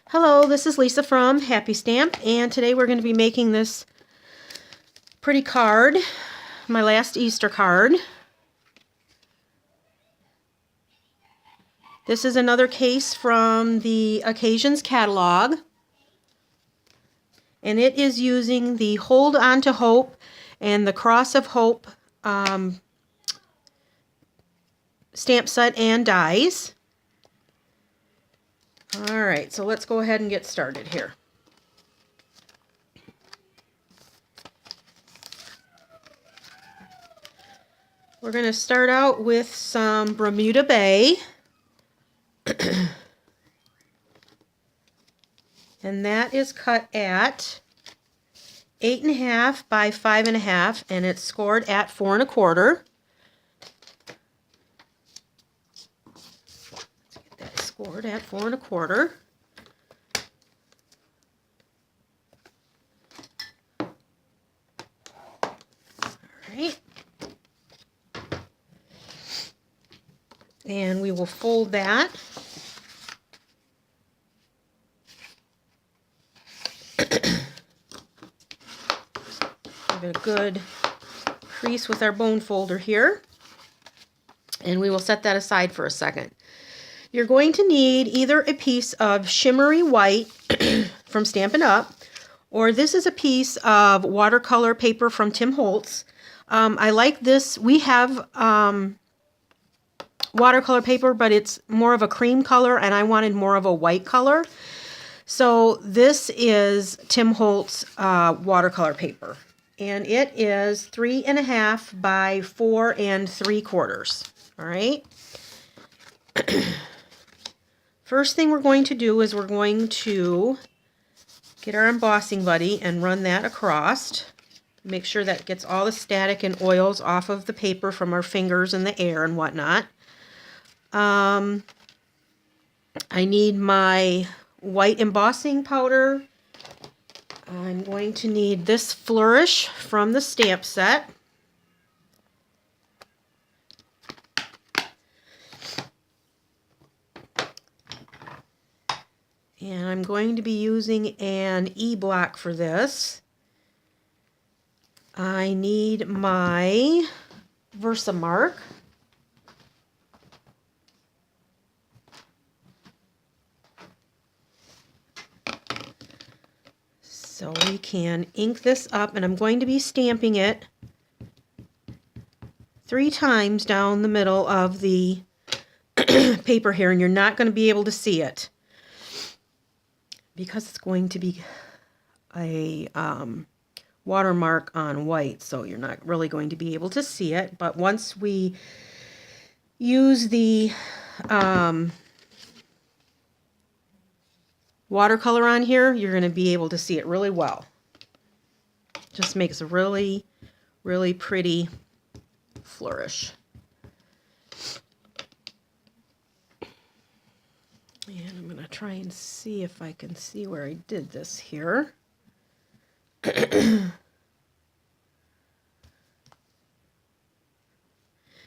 Hello, this is Lisa from Happy Stamp, and today we're going to be making this pretty card, my last Easter card. This is another case from the Occasions catalog, and it is using the Hold On to Hope and the Cross of Hope stamp set and dies. Alright, so let's go ahead and get started here. We're going to start out with some Bermuda Bay. And that is cut at 8.5 by 5.5, and it's scored at 4 1/4. Let's get that scored at 4 1/4. All right. And we will fold that. Give it a good crease with our bone folder here. And we will set that aside for a second. You're going to need either a piece of shimmery white from Stampin' Up, or this is a piece of watercolor paper from Tim Holtz. I like this. We have watercolor paper, but it's more of a cream color, and I wanted more of a white color. So this is Tim Holtz watercolor paper, and it is 3.5 by 4 3/4. All right. First thing we're going to do is we're going to get our embossing buddy and run that across. Make sure that gets all the static and oils off of the paper from our fingers and the air and whatnot. I need my white embossing powder. I'm going to need this flourish from the stamp set. And I'm going to be using an E-block for this. I need my Versamark. So we can ink this up, and I'm going to be stamping it 3 times down the middle of the paper here, and you're not going to be able to see it because it's going to be a watermark on white, so you're not really going to be able to see it. But once we use the watercolor on here, you're going to be able to see it really well. Just makes a really, really pretty flourish. And I'm going to try and see if I can see where I did this here. And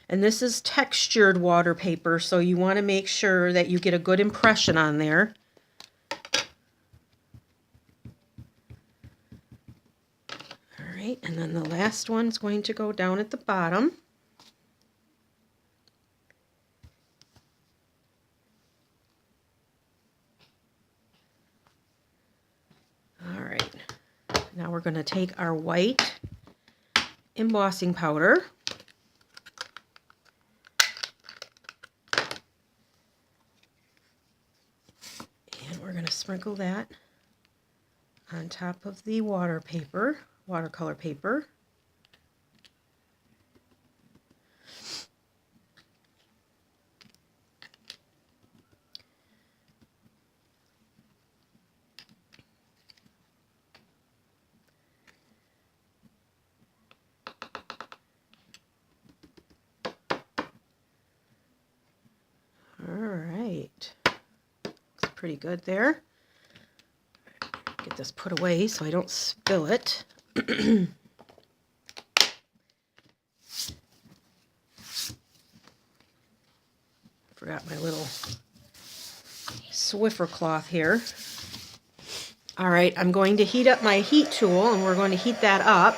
this is textured water paper, so you want to make sure that you get a good impression on there. Alright, and then the last one's going to go down at the bottom. Alright, now we're going to take our white embossing powder. And we're going to sprinkle that on top of the watercolor paper. Alright, looks pretty good there. Get this put away so I don't spill it. Forgot my little Swiffer cloth here. All right, I'm going to heat up my heat tool, and we're going to heat that up.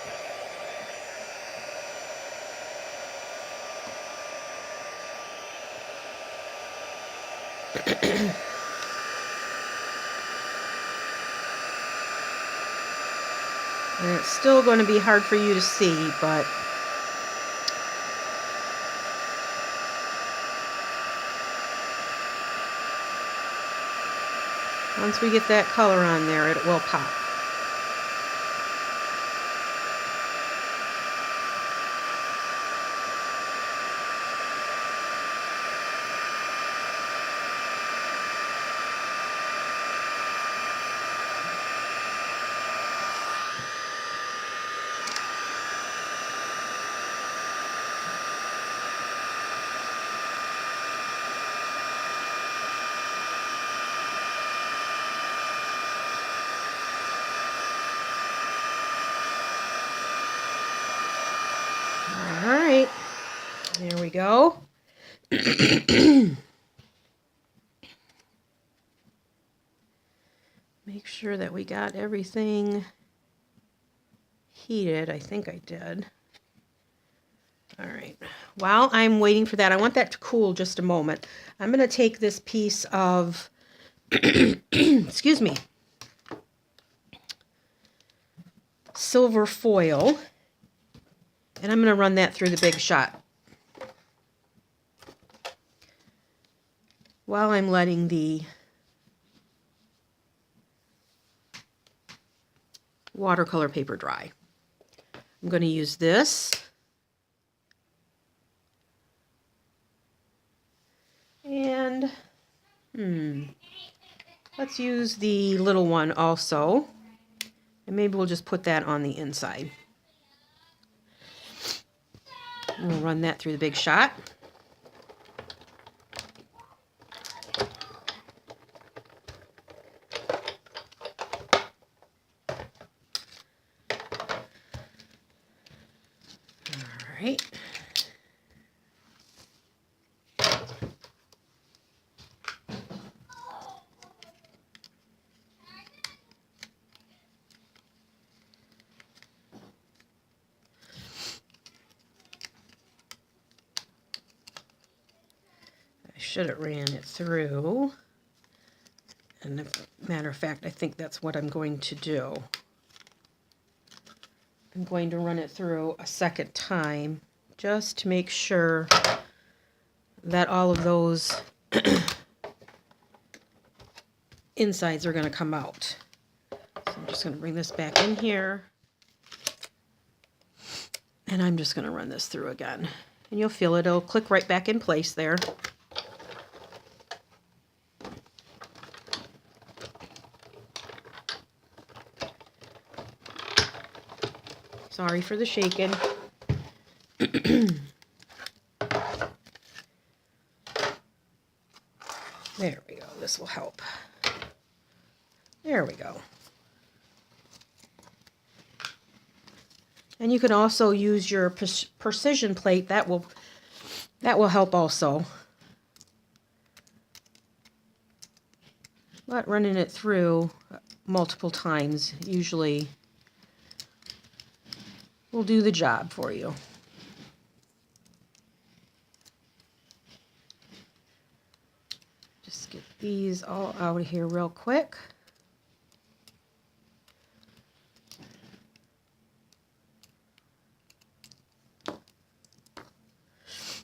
And it's still going to be hard for you to see, but once we get that color on there, it will pop. All right, there we go. Make sure that we got everything heated. I think I did. All right. While I'm waiting for that, I want that to cool just a moment. I'm going to take this piece of, excuse me, silver foil, and I'm going to run that through the Big Shot while I'm letting the watercolor paper dry. I'm going to use this. And let's use the little one also. And maybe we'll just put that on the inside. And we'll run that through the Big Shot. All right. I should have ran it through. And as a matter of fact, I think that's what I'm going to do. I'm going to run it through a second time just to make sure that all of those insides are going to come out. So I'm just going to bring this back in here. And I'm just going to run this through again. And you'll feel it. It'll click right back in place there. Sorry for the shaking. There we go. This will help. There we go. And you can also use your precision plate. That will help also. But running it through multiple times usually will do the job for you. Just get these all out of here real quick.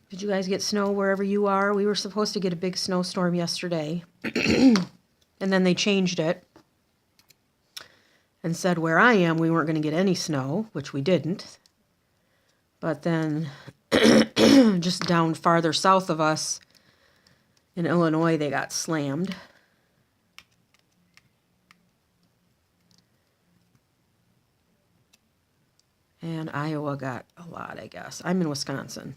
Did you guys get snow wherever you are? We were supposed to get a big snowstorm yesterday. And then they changed it and said where I am we weren't going to get any snow, which we didn't. But then just down farther south of us in Illinois, they got slammed. And Iowa got a lot, I guess. I'm in Wisconsin.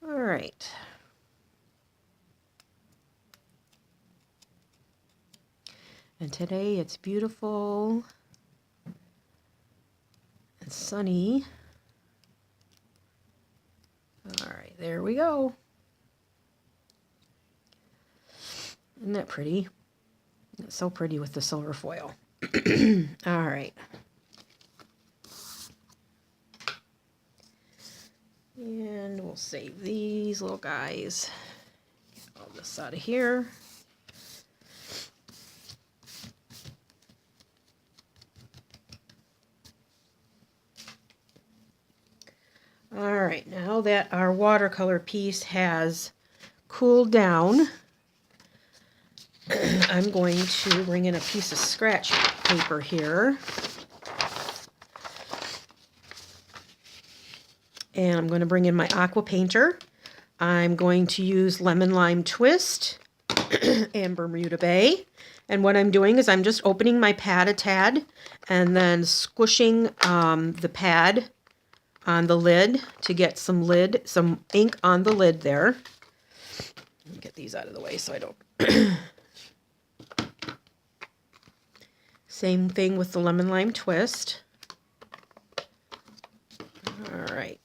All right. And today it's beautiful and sunny. All right, there we go. Isn't that pretty? It's so pretty with the silver foil. All right. And we'll save these little guys. Get all this out of here. All right, now that our watercolor piece has cooled down, I'm going to bring in a piece of scratch paper here. And I'm going to bring in my aqua painter. I'm going to use Lemon Lime Twist and Bermuda Bay. And what I'm doing is I'm just opening my pad a tad and then squishing the pad on the lid to get some ink on the lid there. Let me get these out of the way so I don't. Same thing with the Lemon Lime Twist. All right.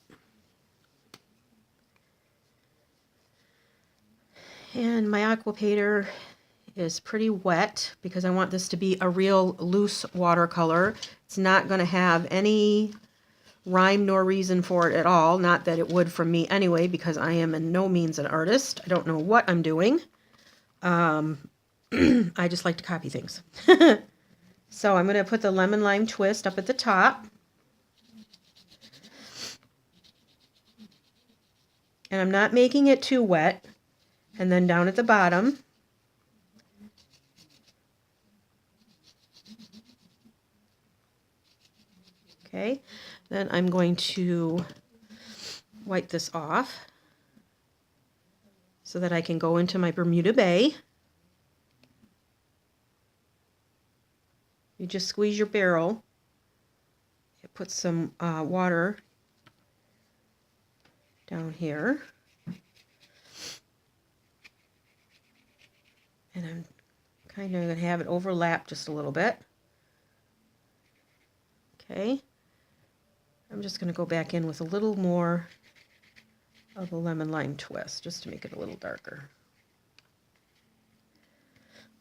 And my aqua painter is pretty wet because I want this to be a real loose watercolor. It's not going to have any rhyme nor reason for it at all. Not that it would from me anyway, because I am in no means an artist. I don't know what I'm doing. I just like to copy things. So I'm going to put the Lemon Lime Twist up at the top. And I'm not making it too wet. And then down at the bottom, okay, then I'm going to wipe this off so that I can go into my Bermuda Bay. You just squeeze your barrel, put some water down here. And I'm kind of going to have it overlap just a little bit. Okay. I'm just going to go back in with a little more of the Lemon Lime Twist just to make it a little darker.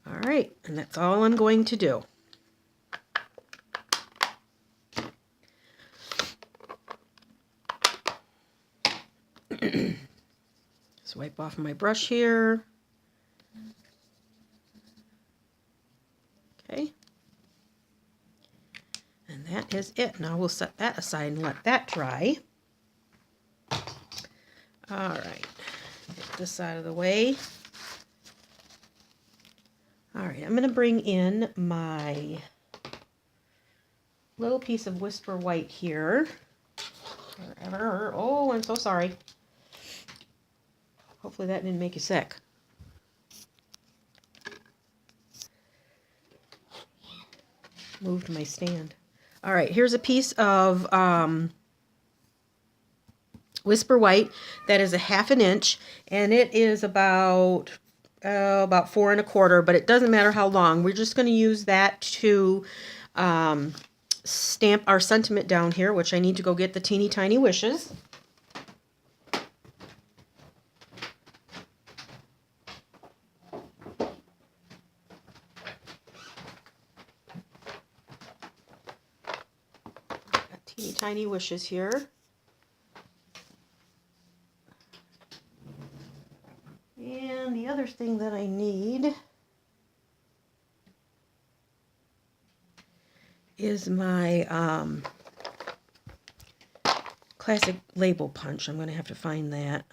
All right, and that's all I'm going to do. Just wipe off my brush here. Okay. And that is it. Now we'll set that aside and let that dry. All right. Get this out of the way. All right. I'm going to bring in my little piece of Whisper White here. Oh, I'm so sorry. Hopefully that didn't make you sick. Moved my stand. All right, here's a piece of Whisper White that is a 1/2 inch, and it is about 4 1/4, but it doesn't matter how long. We're just going to use that to stamp our sentiment down here, which I need to go get the Teeny Tiny Wishes. Teeny Tiny Wishes here. And the other thing that I need is my classic label punch. I'm going to have to find that.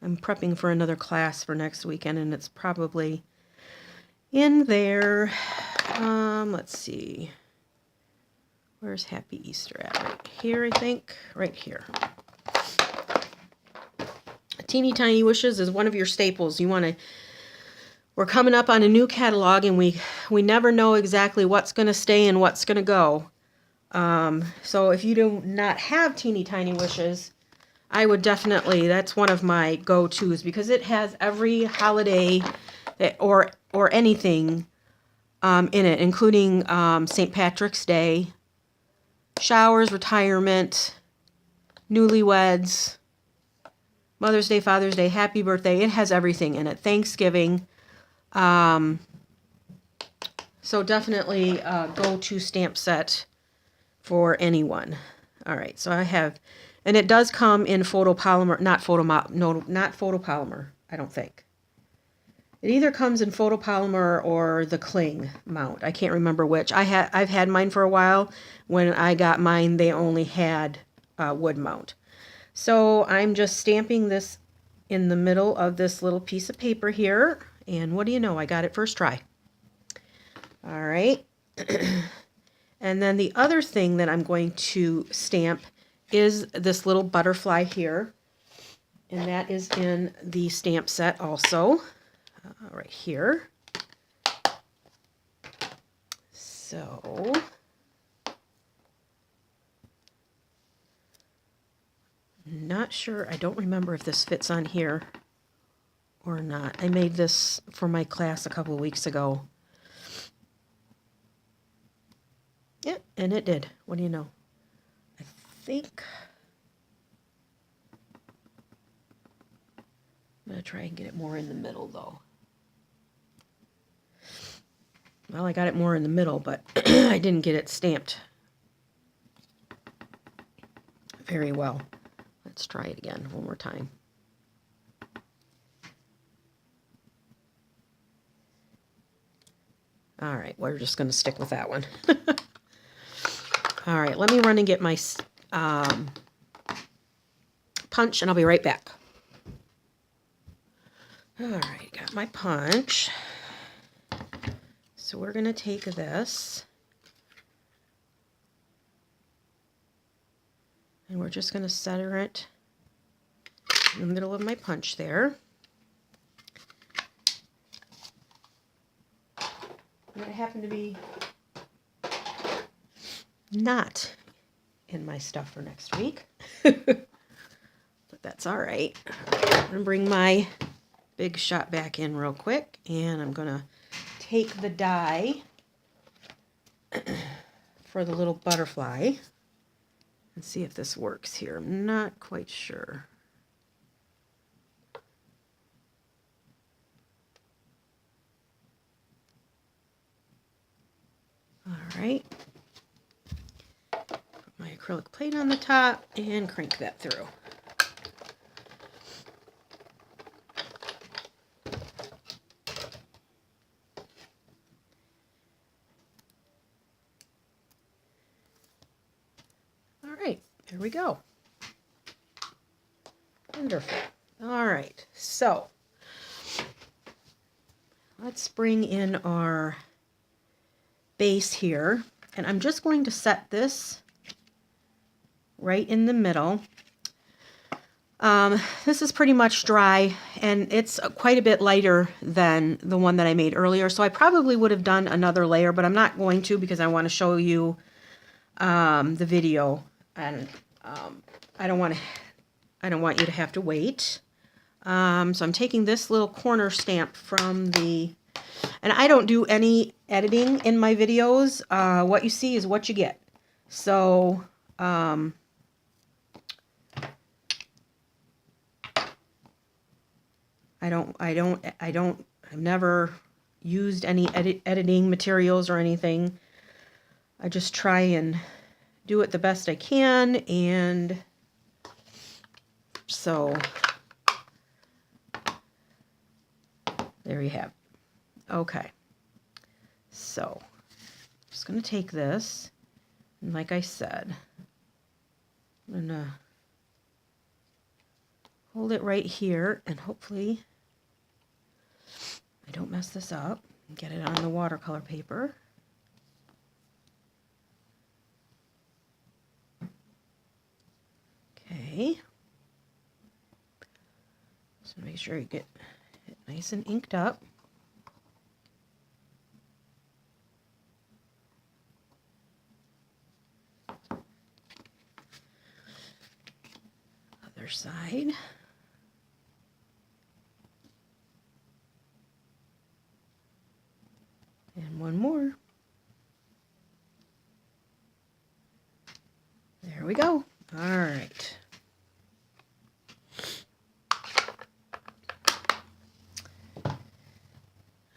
I'm prepping for another class for next weekend, and it's probably in there. Let's see. Where's Happy Easter at? Right here, I think. Right here. Teeny Tiny Wishes is one of your staples. We're coming up on a new catalog, and we never know exactly what's going to stay and what's going to go. So if you do not have Teeny Tiny Wishes, I would definitely, that's one of my go-tos, because it has every holiday or anything in it, including St. Patrick's Day, showers, retirement, newlyweds, Mother's Day, Father's Day, happy birthday. It has everything in it. Thanksgiving. So definitely go to stamp set for anyone. All right, so I have, and it does come in photopolymer, not photopolymer, I don't think. It either comes in photopolymer or the cling mount. I can't remember which. I've had mine for a while. When I got mine, they only had wood mount. So I'm just stamping this in the middle of this little piece of paper here. And what do you know? I got it first try. All right. And then the other thing that I'm going to stamp is this little butterfly here. And that is in the stamp set also. Right here. So not sure, I don't remember if this fits on here or not. I made this for my class a couple of weeks ago. Yeah, and it did. What do you know? I think I'm going to try and get it more in the middle though. Well, I got it more in the middle, but I didn't get it stamped very well. Let's try it again one more time. All right, we're just going to stick with that one. All right, let me run and get my punch, and I'll be right back. All right, got my punch. So we're going to take this, and we're just going to center it in the middle of my punch there. And it happened to be not in my stuff for next week, but that's all right. I'm going to bring my big shot back in real quick, and I'm going to take the die for the little butterfly and see if this works here. I'm not quite sure. All right. Put my acrylic plate on the top and crank that through. There we go. Wonderful. All right, so let's bring in our base here, and I'm just going to set this right in the middle. This is pretty much dry, and it's quite a bit lighter than the one that I made earlier, so I probably would have done another layer, but I'm not going to because I want to show you the video, and I don't want you to have to wait. So I'm taking this little corner stamp from the, and I don't do any editing in my videos. What you see is what you get. So I've never used any editing materials or anything. I just try and do it the best I can, and so there you have it. Okay, so I'm just going to take this, and like I said, I'm going to hold it right here, and hopefully I don't mess this up, and get it on the watercolor paper. Okay, so make sure you get it nice and inked up. Other side. And one more. There we go. All right.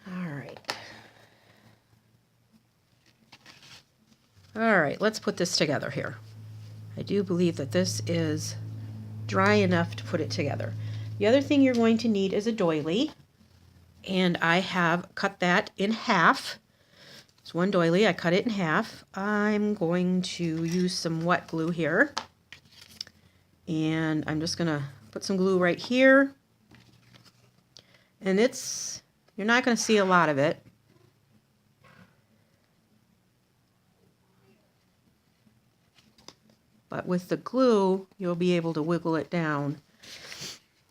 All right. All right, let's put this together here. I do believe that this is dry enough to put it together. The other thing you're going to need is a doily, and I have cut that in half. It's one doily, I cut it in half. I'm going to use some wet glue here, and I'm just going to put some glue right here, and you're not going to see a lot of it. But with the glue, you'll be able to wiggle it down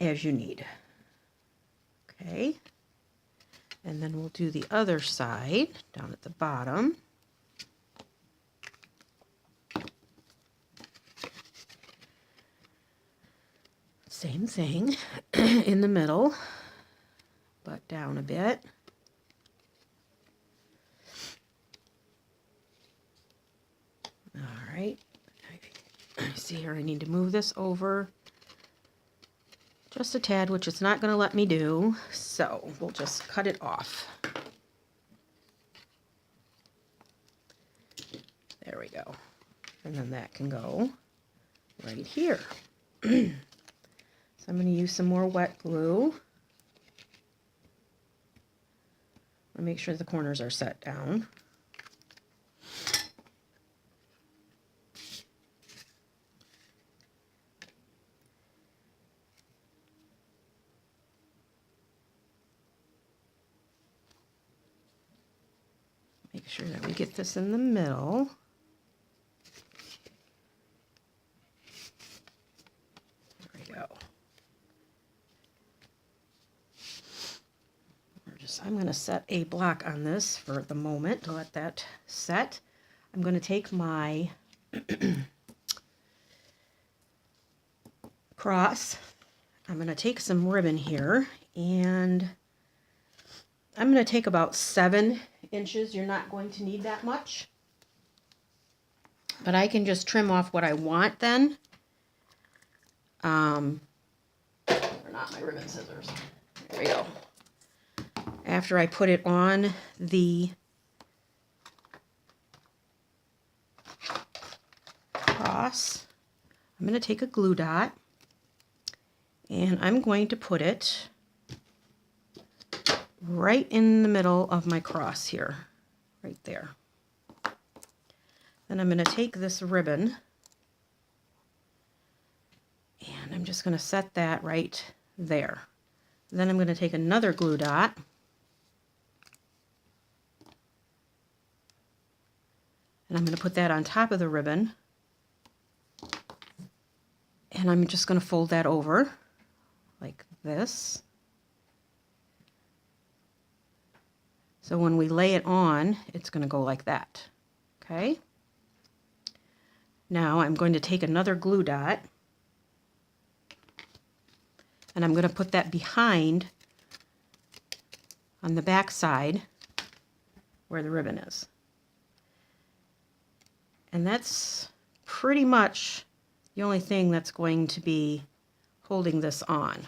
as you need. Okay. And then we'll do the other side down at the bottom. Same thing in the middle, but down a bit. All right. I see here I need to move this over just a tad, which it's not going to let me do, so we'll just cut it off. There we go. And then that can go right here. So I'm going to use some more wet glue. I'll make sure the corners are set down. Make sure that we get this in the middle. There we go. I'm going to set a block on this for the moment to let that set. I'm going to take my cross. I'm going to take some ribbon here, and I'm going to take about 7 inches. You're not going to need that much, but I can just trim off what I want then. They're not my ribbon scissors. There we go. After I put it on the cross, I'm going to take a glue dot, and I'm going to put it right in the middle of my cross here, right there. Then I'm going to take this ribbon, and I'm just going to set that right there. Then I'm going to take another glue dot, and I'm going to put that on top of the ribbon, and I'm just going to fold that over like this. So when we lay it on, it's going to go like that. Okay? Now I'm going to take another glue dot, and I'm going to put that behind on the back side where the ribbon is. And that's pretty much the only thing that's going to be holding this on.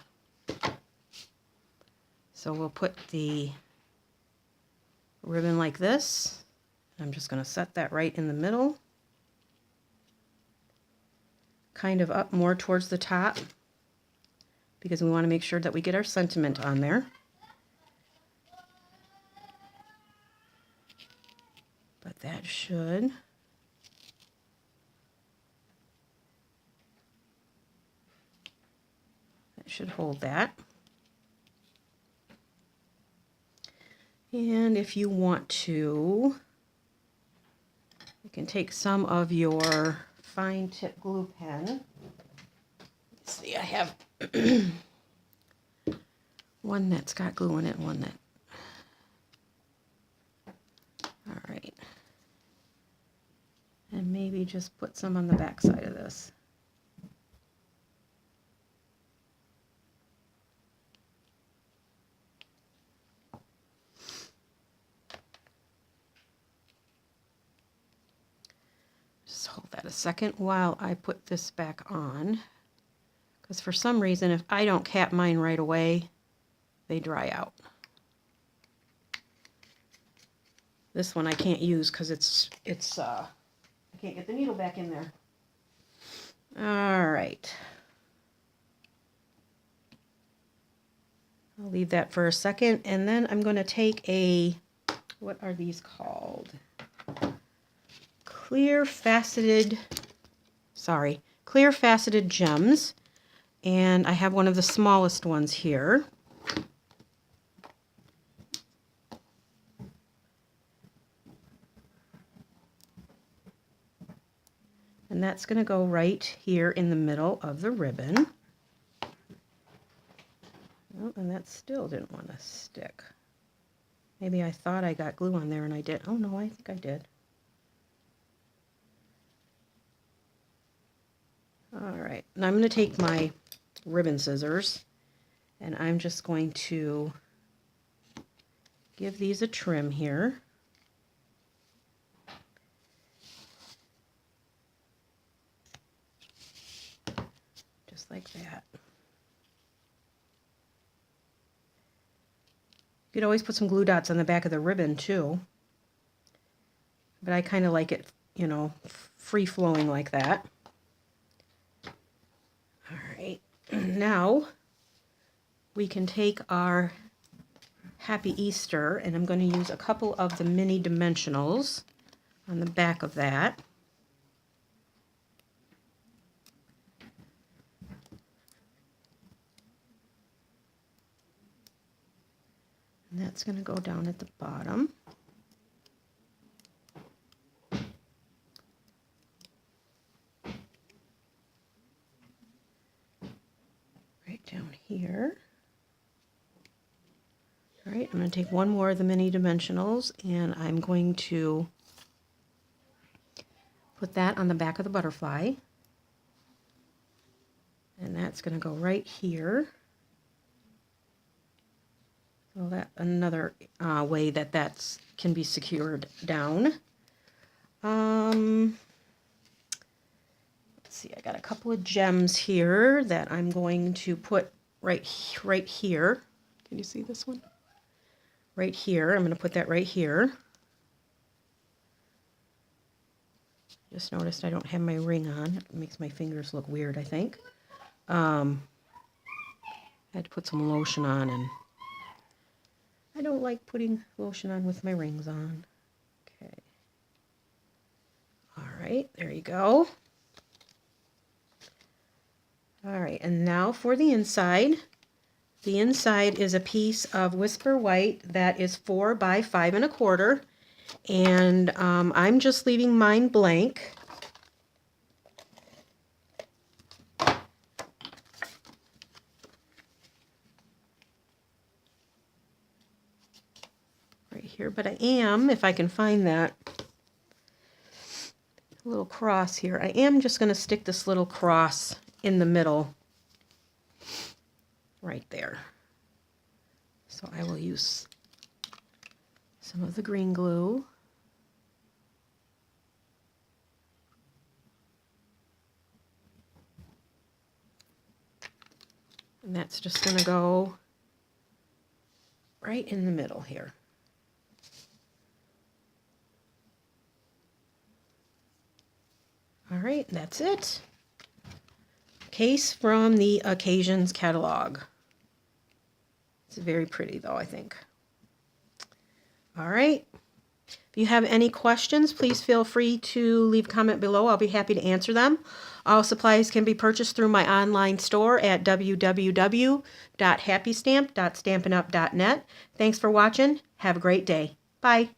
So we'll put the ribbon like this. I'm just going to set that right in the middle, kind of up more towards the top, because we want to make sure that we get our sentiment on there. But that should hold that. And if you want to, you can take some of your fine tip glue pen. Let's see, I have one that's got glue in it and one that... All right. And maybe just put some on the back side of this. Hold that a second while I put this back on, because for some reason if I don't cap mine right away, they dry out. This one I can't use because it's can't get the needle back in there. All right. I'll leave that for a second, and then I'm going to take a, what are these called? Clear faceted gems, and I have one of the smallest ones here. And that's going to go right here in the middle of the ribbon. Oh, and that still didn't want to stick. Maybe I thought I got glue on there and I did. Oh no, I think I did. All right, now I'm going to take my ribbon scissors and I'm just going to give these a trim here. Just like that. You could always put some glue dots on the back of the ribbon too, but I kind of like it, you know, free-flowing like that. All right, now we can take our Happy Easter, and I'm going to use a couple of the mini dimensionals on the back of that. And that's going to go down at the bottom. Right down here. All right, I'm going to take one more of the mini dimensionals and I'm going to put that on the back of the butterfly. And that's going to go right here. So that's another way that that's can be secured down. Let's see, I got a couple of gems here that I'm going to put right here. Can you see this one? Right here. I'm going to put that right here. Just noticed I don't have my ring on. It makes my fingers look weird, I think. I had to put some lotion on, and I don't like putting lotion on with my rings on. Okay. All right, there you go. All right, and now for the inside. The inside is a piece of Whisper White that is 4 by 5 1/4, and I'm just leaving mine blank. Right here, but I am, if I can find that little cross here, I am just going to stick this little cross in the middle right there. So I will use some of the green glue. And that's just going to go right in the middle here. All right, that's it. Case from the Occasions catalog. It's very pretty though, I think. All right. If you have any questions, please feel free to leave a comment below. I'll be happy to answer them. All supplies can be purchased through my online store at www.happystamp.stampinup.net. Thanks for watching. Have a great day. Bye.